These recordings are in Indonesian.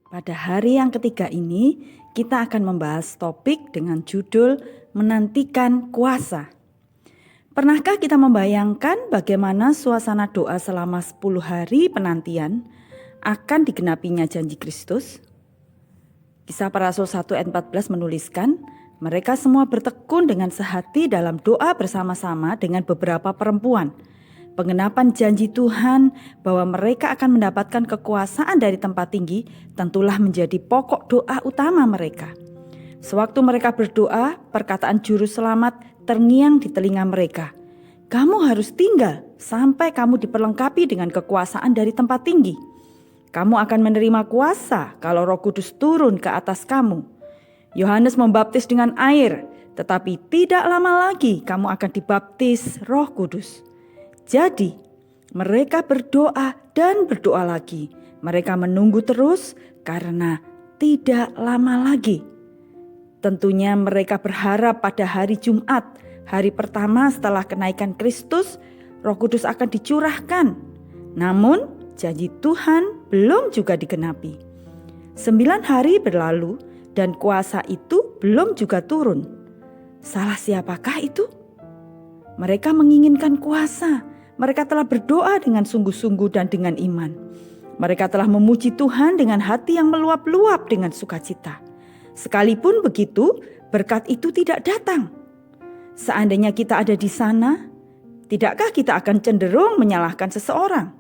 Pada hari yang ketiga ini, kita akan membahas topik dengan judul Menantikan Kuasa. Pernahkah kita membayangkan bagaimana suasana doa selama 10 hari penantian akan digenapinya janji Kristus? Kisah Para Rasul 1 ayat 14 menuliskan, mereka semua bertekun dengan sehati dalam doa bersama-sama dengan beberapa perempuan. Penggenapan janji Tuhan bahwa mereka akan mendapatkan kekuasaan dari tempat tinggi tentulah menjadi pokok doa utama mereka. Sewaktu mereka berdoa, perkataan juru selamat terngiang di telinga mereka. Kamu harus tinggal sampai kamu diperlengkapi dengan kekuasaan dari tempat tinggi. Kamu akan menerima kuasa kalau Roh Kudus turun ke atas kamu. Yohanes membaptis dengan air, tetapi tidak lama lagi kamu akan dibaptis Roh Kudus. Jadi, mereka berdoa dan berdoa lagi. Mereka menunggu terus karena tidak lama lagi. Tentunya mereka berharap pada hari Jumat, hari pertama setelah kenaikan Kristus, Roh Kudus akan dicurahkan. Namun, janji Tuhan belum juga digenapi. 9 hari berlalu dan kuasa itu belum juga turun. Salah siapakah itu? Mereka menginginkan kuasa. Mereka telah berdoa dengan sungguh-sungguh dan dengan iman. Mereka telah memuji Tuhan dengan hati yang meluap-luap dengan sukacita. Sekalipun begitu, berkat itu tidak datang. Seandainya kita ada di sana, tidakkah kita akan cenderung menyalahkan seseorang?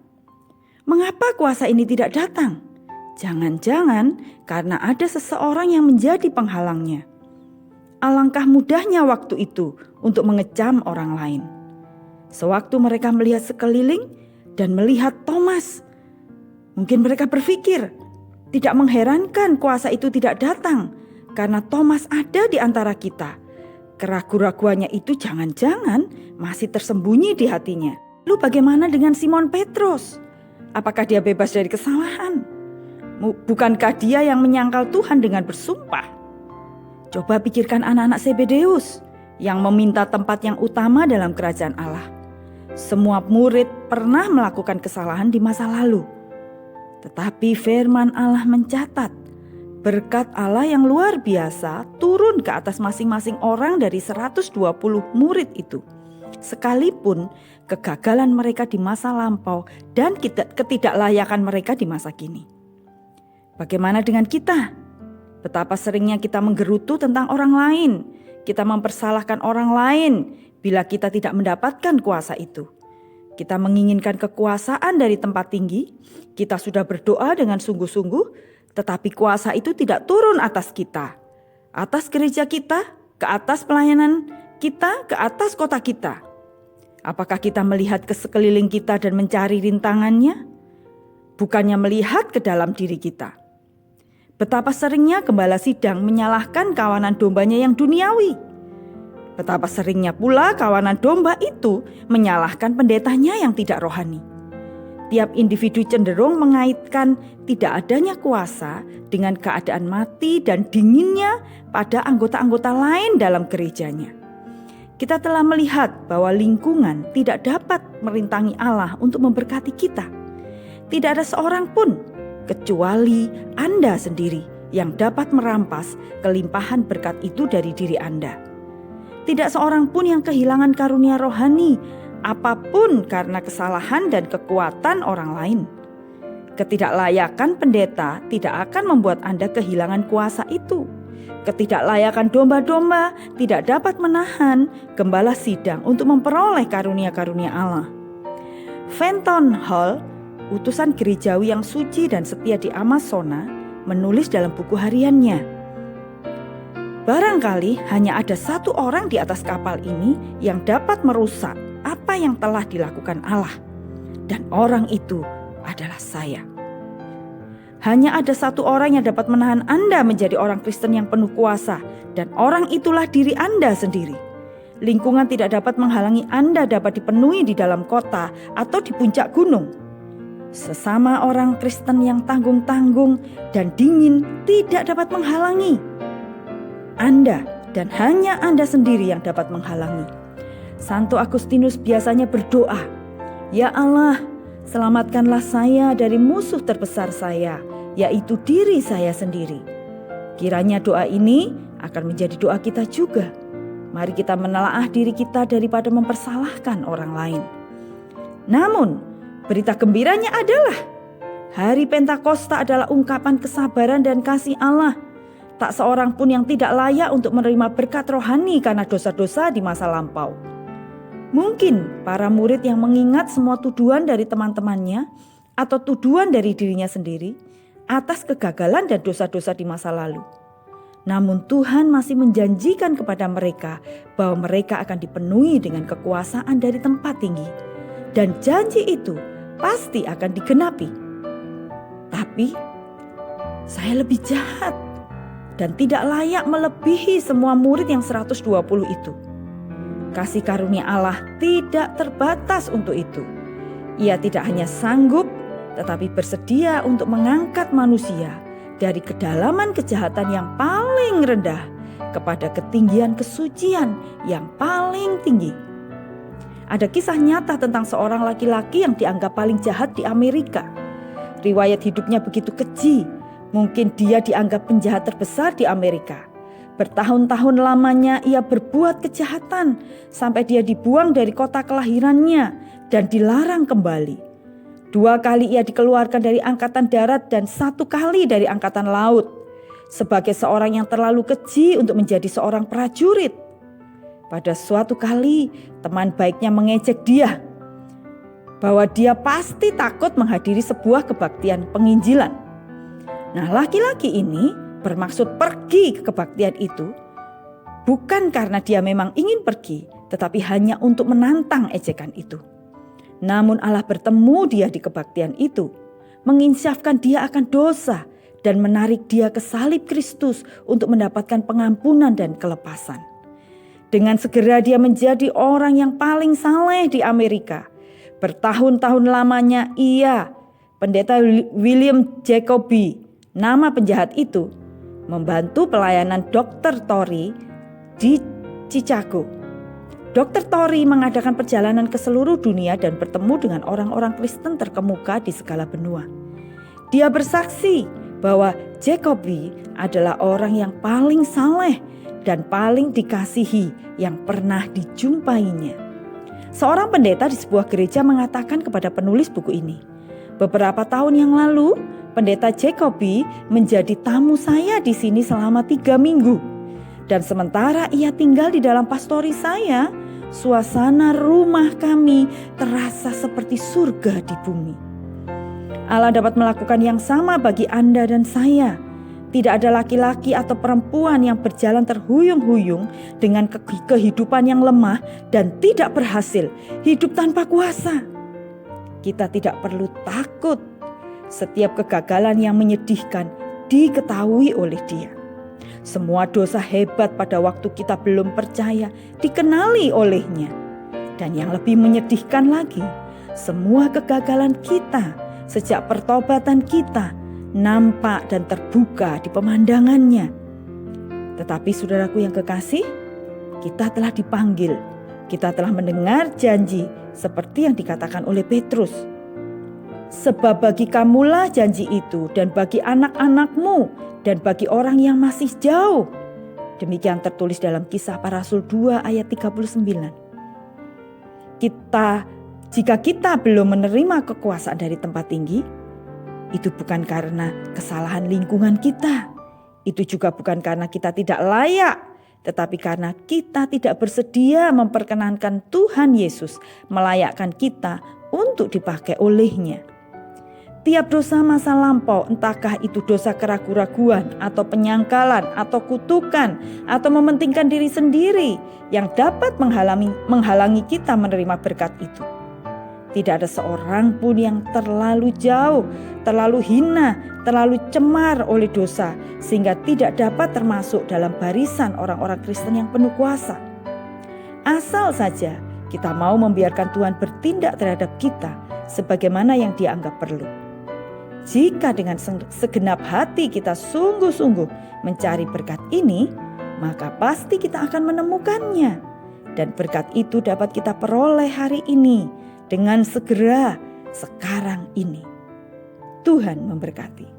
Mengapa kuasa ini tidak datang? Jangan-jangan karena ada seseorang yang menjadi penghalangnya. Alangkah mudahnya waktu itu untuk mengecam orang lain. Sewaktu mereka melihat sekeliling dan melihat Thomas, mungkin mereka berpikir, tidak mengherankan kuasa itu tidak datang karena Thomas ada di antara kita. Keraguan-raguannya itu jangan-jangan masih tersembunyi di hatinya. Lalu bagaimana dengan Simon Petrus? Apakah dia bebas dari kesalahan? Bukankah dia yang menyangkal Tuhan dengan bersumpah? Coba pikirkan anak-anak Zebedeus yang meminta tempat yang utama dalam kerajaan Allah. Semua murid pernah melakukan kesalahan di masa lalu. Tetapi firman Allah mencatat, berkat Allah yang luar biasa turun ke atas masing-masing orang dari 120 murid itu. Sekalipun kegagalan mereka di masa lampau dan ketidaklayakan mereka di masa kini. Bagaimana dengan kita? Betapa seringnya kita menggerutu tentang orang lain. Kita mempersalahkan orang lain bila kita tidak mendapatkan kuasa itu. Kita menginginkan kekuasaan dari tempat tinggi. Kita sudah berdoa dengan sungguh-sungguh, tetapi kuasa itu tidak turun atas kita. Atas gereja kita, ke atas pelayanan kita, ke atas kota kita. Apakah kita melihat ke sekeliling kita dan mencari rintangannya? Bukannya melihat ke dalam diri kita. Betapa seringnya gembala sidang menyalahkan kawanan dombanya yang duniawi. Betapa seringnya pula kawanan domba itu menyalahkan pendetanya yang tidak rohani. Tiap individu cenderung mengaitkan tidak adanya kuasa dengan keadaan mati dan dinginnya pada anggota-anggota lain dalam gerejanya. Kita telah melihat bahwa lingkungan tidak dapat merintangi Allah untuk memberkati kita. Tidak ada seorang pun kecuali Anda sendiri yang dapat merampas kelimpahan berkat itu dari diri Anda. Tidak seorang pun yang kehilangan karunia rohani apapun karena kesalahan dan kekuatan orang lain. Ketidaklayakan pendeta tidak akan membuat Anda kehilangan kuasa itu. Ketidaklayakan domba-domba tidak dapat menahan gembala sidang untuk memperoleh karunia-karunia Allah. Fenton Hall, utusan gerejawi yang suci dan setia di Amazona, menulis dalam buku hariannya, barangkali hanya ada satu orang di atas kapal ini yang dapat merusak apa yang telah dilakukan Allah. Dan orang itu adalah saya. Hanya ada satu orang yang dapat menahan Anda menjadi orang Kristen yang penuh kuasa. Dan orang itulah diri Anda sendiri. Lingkungan tidak dapat menghalangi Anda dapat dipenuhi di dalam kota atau di puncak gunung. Sesama orang Kristen yang tanggung-tanggung dan dingin tidak dapat menghalangi Anda, dan hanya Anda sendiri yang dapat menghalangi. Santo Agustinus biasanya berdoa, "Ya Allah, selamatkanlah saya dari musuh terbesar saya, yaitu diri saya sendiri. Kiranya doa ini akan menjadi doa kita juga. Mari kita menelaah diri kita daripada mempersalahkan orang lain. Namun, berita gembiranya adalah hari Pentakosta adalah ungkapan kesabaran dan kasih Allah. Tak seorang pun yang tidak layak untuk menerima berkat rohani karena dosa-dosa di masa lampau. Mungkin para murid yang mengingat semua tuduhan dari teman-temannya atau tuduhan dari dirinya sendiri atas kegagalan dan dosa-dosa di masa lalu. Namun Tuhan masih menjanjikan kepada mereka bahwa mereka akan dipenuhi dengan kekuasaan dari tempat tinggi. Dan janji itu pasti akan digenapi. Tapi saya lebih jahat dan tidak layak melebihi semua murid yang 120 itu. Kasih karunia Allah tidak terbatas untuk itu. Ia tidak hanya sanggup tetapi bersedia untuk mengangkat manusia dari kedalaman kejahatan yang paling rendah kepada ketinggian kesucian yang paling tinggi. Ada kisah nyata tentang seorang laki-laki yang dianggap paling jahat di Amerika. Riwayat hidupnya begitu keji, mungkin dia dianggap penjahat terbesar di Amerika. Bertahun-tahun lamanya ia berbuat kejahatan sampai dia dibuang dari kota kelahirannya dan dilarang kembali. 2 kali ia dikeluarkan dari angkatan darat dan 1 kali dari angkatan laut. Sebagai seorang yang terlalu keji untuk menjadi seorang prajurit. Pada suatu kali teman baiknya mengejek dia bahwa dia pasti takut menghadiri sebuah kebaktian penginjilan. Nah, laki-laki ini bermaksud pergi ke kebaktian itu bukan karena dia memang ingin pergi, tetapi hanya untuk menantang ejekan itu. Namun Allah bertemu dia di kebaktian itu, menginsafkan dia akan dosa dan menarik dia ke salib Kristus untuk mendapatkan pengampunan dan kelepasan. Dengan segera dia menjadi orang yang paling saleh di Amerika. Bertahun-tahun lamanya ia, pendeta William Jacoby, nama penjahat itu, membantu pelayanan Dr. Torrey di Chicago. Dr. Torrey mengadakan perjalanan ke seluruh dunia dan bertemu dengan orang-orang Kristen terkemuka di segala benua. Dia bersaksi bahwa Jacoby adalah orang yang paling saleh dan paling dikasihi yang pernah dijumpainya. Seorang pendeta di sebuah gereja mengatakan kepada penulis buku ini, beberapa tahun yang lalu, pendeta Jacoby menjadi tamu saya di sini selama 3 minggu. Dan sementara ia tinggal di dalam pastori saya, suasana rumah kami terasa seperti surga di bumi. Allah dapat melakukan yang sama bagi Anda dan saya. Tidak ada laki-laki atau perempuan yang berjalan terhuyung-huyung dengan kehidupan yang lemah dan tidak berhasil hidup tanpa kuasa. Kita tidak perlu takut. Setiap kegagalan yang menyedihkan diketahui oleh Dia. Semua dosa hebat pada waktu kita belum percaya dikenali olehnya. Dan yang lebih menyedihkan lagi, semua kegagalan kita sejak pertobatan kita nampak dan terbuka di pemandangannya. Tetapi saudaraku yang kekasih, kita telah dipanggil, kita telah mendengar janji seperti yang dikatakan oleh Petrus. Sebab bagi kamulah janji itu dan bagi anak-anakmu dan bagi orang yang masih jauh. Demikian tertulis dalam Kisah Para Rasul 2 ayat 39. Jika kita belum menerima kekuasaan dari tempat tinggi, itu bukan karena kesalahan lingkungan kita. Itu juga bukan karena kita tidak layak, tetapi karena kita tidak bersedia memperkenankan Tuhan Yesus melayakkan kita untuk dipakai olehnya. Tiap dosa masa lampau, entahkah itu dosa keraguan-raguan atau penyangkalan atau kutukan atau mementingkan diri sendiri yang dapat menghalangi kita menerima berkat itu. Tidak ada seorang pun yang terlalu jauh, terlalu hina, terlalu cemar oleh dosa sehingga tidak dapat termasuk dalam barisan orang-orang Kristen yang penuh kuasa. Asal saja kita mau membiarkan Tuhan bertindak terhadap kita sebagaimana yang Dia anggap perlu. Jika dengan segenap hati kita sungguh-sungguh mencari berkat ini, maka pasti kita akan menemukannya. Dan berkat itu dapat kita peroleh hari ini dengan segera sekarang ini. Tuhan memberkati.